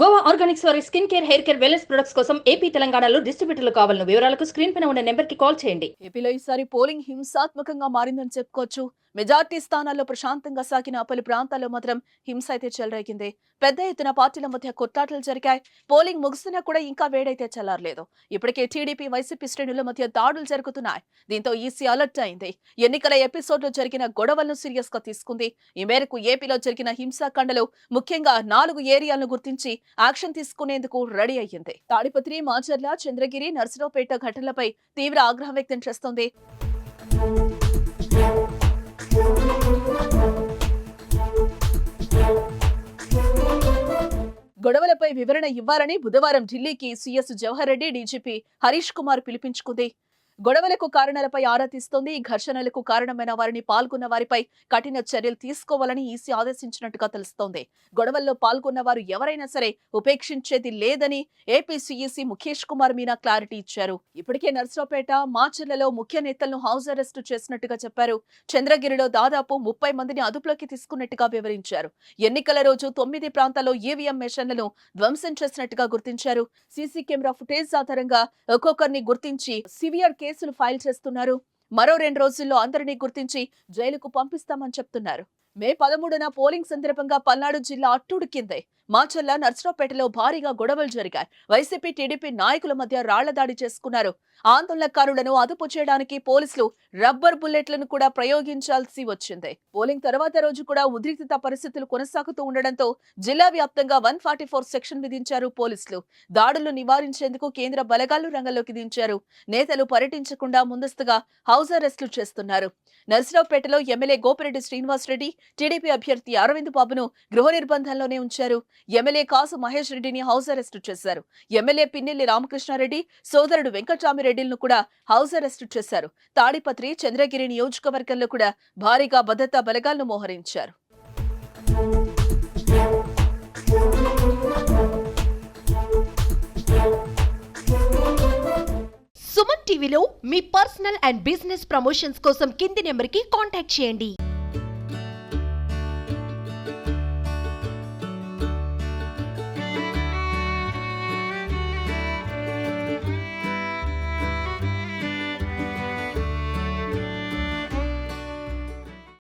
Goa Organics వారి skin care, hair care, wellness products కోసం AP, తెలంగాణలో డిస్ట్రిబ్యూటర్లు కావాలను వివరాలకు స్క్రీన్ పైన ఉన్న నెంబర్కి కాల్ చేయండి. ఏపీలో ఈసారి పోలింగ్ హింసాత్మకంగా మారిందని చెప్పుకోవచ్చు. మెజార్టీ స్థానాల్లో ప్రశాంతంగా సాగిన పలు ప్రాంతాల్లో మాత్రం హింస అయితే చెలరేగింది. పెద్ద ఎత్తున పార్టీల మధ్య కొట్లాటలు జరిగాయి. పోలింగ్ ముగిసినా కూడా ఇంకా వేడైతే చల్లారలేదు. ఇప్పటికే టీడీపీ, వైసీపీ శ్రేణుల మధ్య దాడులు జరుగుతున్నాయి. దీంతో ఈసీ అలర్ట్ అయింది. ఎన్నికల ఎపిసోడ్లో జరిగిన గొడవలను సీరియస్ గా తీసుకుంది. ఈ మేరకు ఏపీలో జరిగిన హింసాకాండలో ముఖ్యంగా 4 ఏరియాలను గుర్తించి యాక్షన్ తీసుకునేందుకు రెడీ అయ్యింది. తాడిపత్రి, మాచర్ల, చంద్రగిరి, నర్సరావుపేట ఘటనలపై తీవ్ర ఆగ్రహం వ్యక్తం చేస్తోంది. గొడవలపై వివరణ ఇవ్వాలని బుధవారం ఢిల్లీకి సీఎస్ జవహర్ రెడ్డి, డీజీపీ హరీష్ కుమార్ పిలుపునిచ్చుకుంది. గొడవలకు కారణాలపై ఆరా తీస్తోంది. ఘర్షణలకు కారణమైన వారిని, పాల్గొన్న వారిపై కఠిన చర్యలు తీసుకోవాలని ఈసీ ఆదేశించినట్టుగా తెలుస్తోంది. గొడవల్లో పాల్గొన్న వారు ఎవరైనా సరే ఉపేక్షించేది లేదని AP CEC Mukesh Kumar Meena clarity ఇచ్చారు. ఇప్పటికే నర్సరావుపేట, మాచర్లలో ముఖ్య నేతలను హౌస్ అరెస్టు చేసినట్టుగా చెప్పారు. చంద్రగిరిలో దాదాపు 30 మందిని అదుపులోకి తీసుకున్నట్టుగా వివరించారు. ఎన్నికల రోజు 9 ప్రాంతాల్లో ఈవీఎం మెషిన్లను ధ్వంసం చేసినట్టుగా గుర్తించారు. సీసీ కెమెరా ఫుటేజ్ ఆధారంగా ఒక్కొక్కరిని గుర్తించి సివియర్ కేసులు ఫైల్ చేస్తున్నారు. మరో 2 రోజుల్లో అందరినీ గుర్తించి జైలుకు పంపిస్తామని చెప్తున్నారు. మే 13న పోలింగ్ సందర్భంగా పల్నాడు జిల్లా అట్టుడికింది. మాచర్ల, నర్సరావుపేటలో భారీగా గొడవలు జరిగాయి. వైసీపీ, టీడీపీ నాయకుల మధ్య రాళ్ల దాడి చేసుకున్నారు. ఆందోళనకారులను అదుపు చేయడానికి పోలీసులు రబ్బర్ బుల్లెట్లను కూడా ప్రయోగించాల్సి వచ్చింది. పోలింగ్ తర్వాత రోజు కూడా ఉద్రిక్తత పరిస్థితులు కొనసాగుతూ ఉండడంతో జిల్లా వ్యాప్తంగా 144 సెక్షన్ విధించారు పోలీసులు. దాడులు నివారించేందుకు కేంద్ర బలగాలు రంగంలోకి దించారు. నేతలు పర్యటించకుండా ముందస్తుగా హౌస్ అరెస్టులు చేస్తున్నారు. నర్సరావుపేటలో ఎమ్మెల్యే గోపిరెడ్డి శ్రీనివాసరెడ్డి, టీడీపీ అభ్యర్థి అరవింద్ బాబును గృహ నిర్బంధంలోనే ఉంచారు. ఎమ్మెల్యే కాసు మహేష్ రెడ్డిని హౌస్ అరెస్టు చేశారు. ఎమ్మెల్యే పిన్నెల్లి రామకృష్ణారెడ్డి సోదరుడు వెంకటరామిరెడ్డిలను కూడా హౌస్ అరెస్టు చేశారు. తాడిపత్రి, చంద్రగిరి నియోజకవర్గంలో కూడా భారీగా భద్రతా బలగాలను మోహరించారు. సుమన్ టీవీలో మీ పర్సనల్ అండ్ బిజినెస్ ప్రమోషన్స్ కోసం కింది నెంబర్కి కాంటాక్ట్ చేయండి.